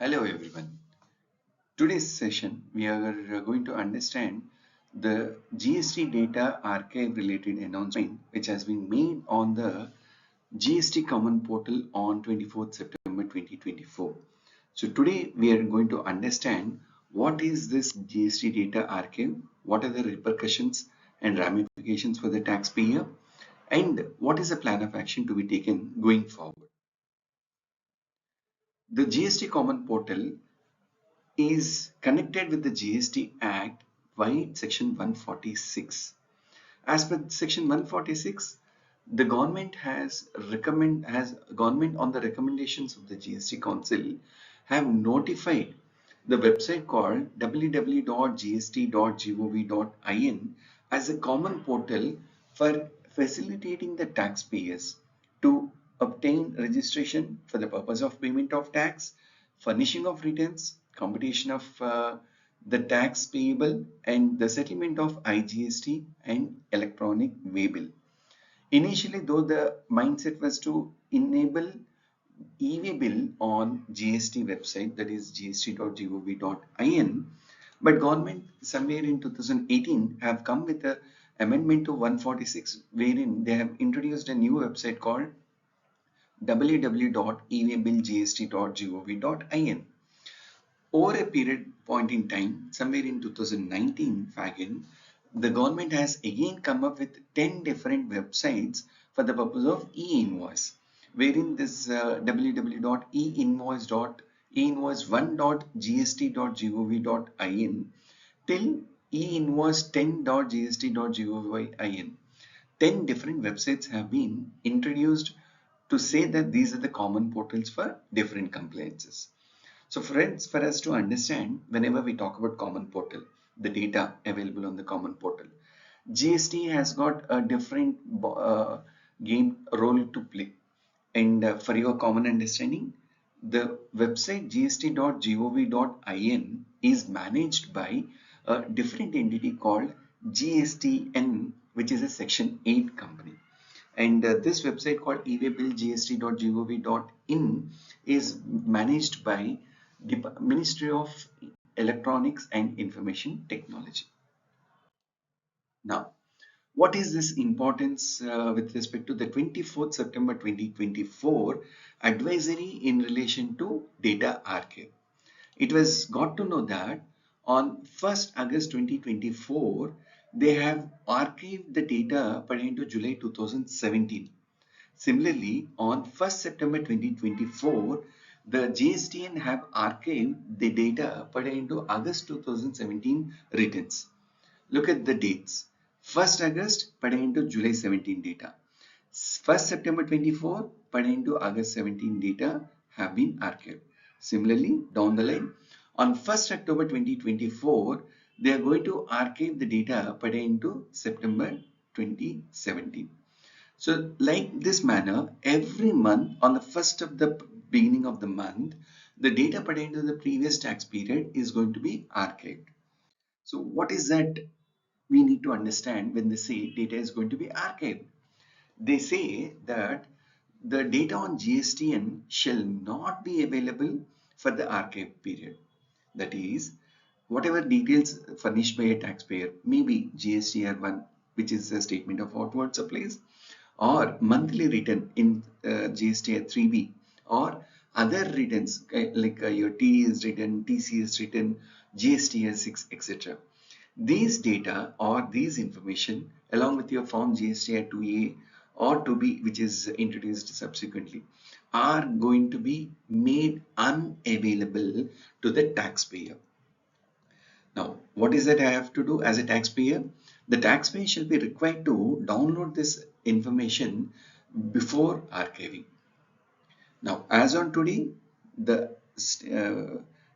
Hello everyone. Today's session we are going to understand the GST Data Archive related announcement which has been made on the GST Common Portal on 24th September 2024. So today we are going to understand what is this GST Data Archive, what are the repercussions and ramifications for the taxpayer, and what is the plan of action to be taken going forward. The GST Common Portal is connected with the GST Act by Section 146. As per Section 146, the government has government on the recommendations of the GST Council have notified the website called www.gst.gov.in as a common portal for facilitating the taxpayers to obtain registration for the purpose of payment of tax, furnishing of returns, computation of the tax payable, and the settlement of IGST and electronic waybill. Initially, though, the mindset was to enable EV bill on GST website, that is gst.gov.in, but government somewhere in 2018 have come with a amendment to 146 wherein they have introduced a new website called www.evbillgst.gov.in. Over a period point in time, somewhere in 2019, again, the government has again come up with 10 different websites for the purpose of e-invoice, wherein this www.einvoice1.gst.gov.in till e-invoice10.gst.gov.in. 10 different websites have been introduced to say that these are the common portals for different compliances. So friends, for us to understand, whenever we talk about common portal, the data available on the common portal, GST has got a different game role to play. And for your common understanding, the website gst.gov.in is managed by a different entity called GSTN, which is a Section 8 company. And this website called ewaybill.gst.gov.in is managed by the Ministry of Electronics and Information Technology. Now, what is this importance with respect to the 24th September 2024 advisory in relation to data archive? It was got to know that on 1st August 2024, they have archived the data pertaining to July 2017. Similarly, on 1st September 2024, the GSTN have archived the data pertaining to August 2017 returns. Look at the dates. 1st August pertaining to July 17 data. 1st September 24 pertaining to August 17 data have been archived. Similarly, down the line, on 1st October 2024, they are going to archive the data pertaining to September 2017. So like this manner, every month on the first of the beginning of the month, the data pertaining to the previous tax period is going to be archived. So what is that we need to understand when they say data is going to be archived? They say that the data on GSTN shall not be available for the archive period. That is, whatever details furnished by a taxpayer, maybe GSTR1, which is a statement of outward supplies, or monthly return in GSTR 3B, or other returns like your TDS return, TCS return, GSTR 6, etc. These data or these information along with your form GSTR 2A or 2B, which is introduced subsequently, are going to be made unavailable to the taxpayer. Now, what is that I have to do as a taxpayer? The taxpayer shall be required to download this information before archiving. Now, as on today, the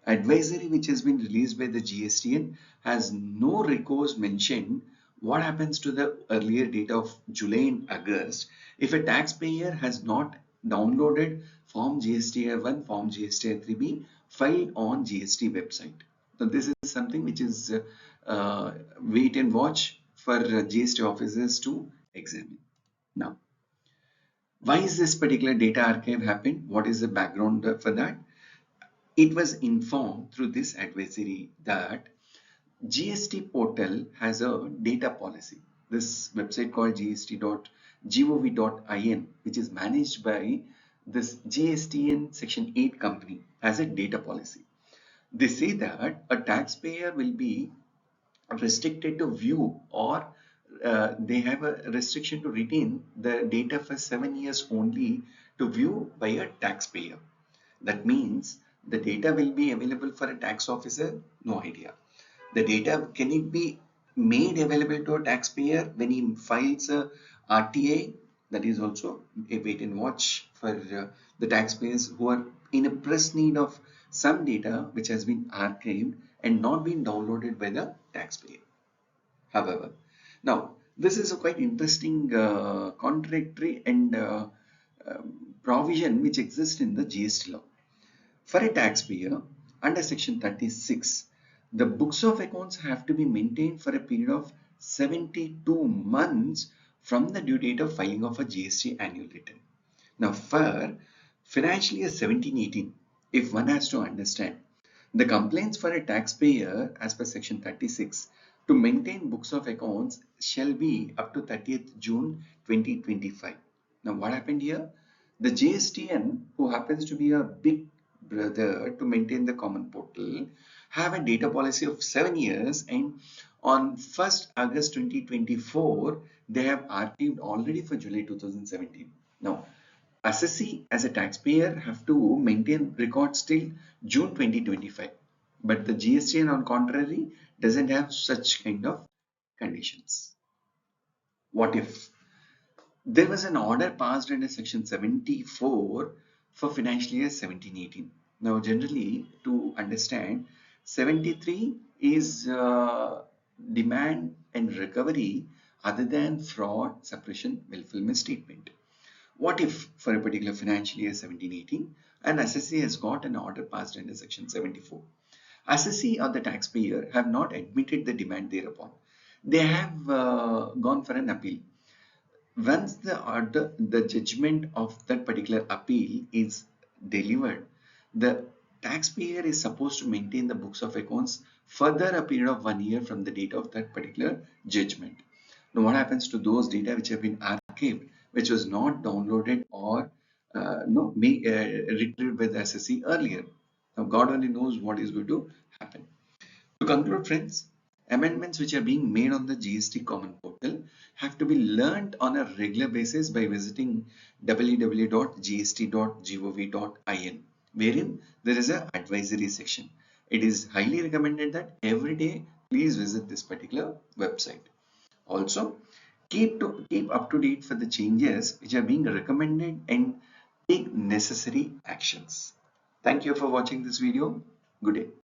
advisory which has been released by the GSTN has no recourse mentioned what happens to the earlier data of July and August if a taxpayer has not downloaded Form GSTR1, Form GSTR3B filed on GST website. So this is something which is wait and watch for GST officers to examine. Now, why is this particular data archive happened? What is the background for that? It was informed through this advisory that GST Portal has a data policy. This website called gst.gov.in, which is managed by this GSTN Section 8 company, has a data policy. They say that a taxpayer will be restricted to view, or they have a restriction to retain the data for 7 years only to view by a taxpayer. That means the data will be available for a tax officer? No idea. The data, can it be made available to a taxpayer when he files a RTA? That is also a wait and watch for the taxpayers who are in a press need of some data which has been archived and not been downloaded by the taxpayer. However, now this is a quite interesting contradictory and provision which exists in the GST law. For a taxpayer, under Section 36, the books of accounts have to be maintained for a period of 72 months from the due date of filing of a GST annual return. Now, for financial year 17-18, if one has to understand, the complaints for a taxpayer as per Section 36 to maintain books of accounts shall be up to 30th June 2025. Now, what happened here? The GSTN, who happens to be a big brother to maintain the common portal, have a data policy of 7 years, and on 1st August 2024, they have archived already for July 2017. Now, assessee as a taxpayer have to maintain records till June 2025. But the GSTN on contrary doesn't have such kind of conditions. What if there was an order passed under Section 74 for financial year 17-18? Now, generally, to understand, 73 is demand and recovery other than fraud, suppression, willful misstatement. What if for a particular financial year 17-18, an assessee has got an order passed under Section 74? Assessee or the taxpayer have not admitted the demand thereupon. They have gone for an appeal. Once the judgment of that particular appeal is delivered, the taxpayer is supposed to maintain the books of accounts further a period of 1 year from the date of that particular judgment. Now, what happens to those data which have been archived, which was not downloaded or retrieved by the assessee earlier? Now, God only knows what is going to happen. To conclude, friends, amendments which are being made on the GST Common Portal have to be learned on a regular basis by visiting www.gst.gov.in, wherein there is an advisory section. It is highly recommended that every day please visit this particular website. Also, keep up to date for the changes which are being recommended and take necessary actions. Thank you for watching this video. Good day.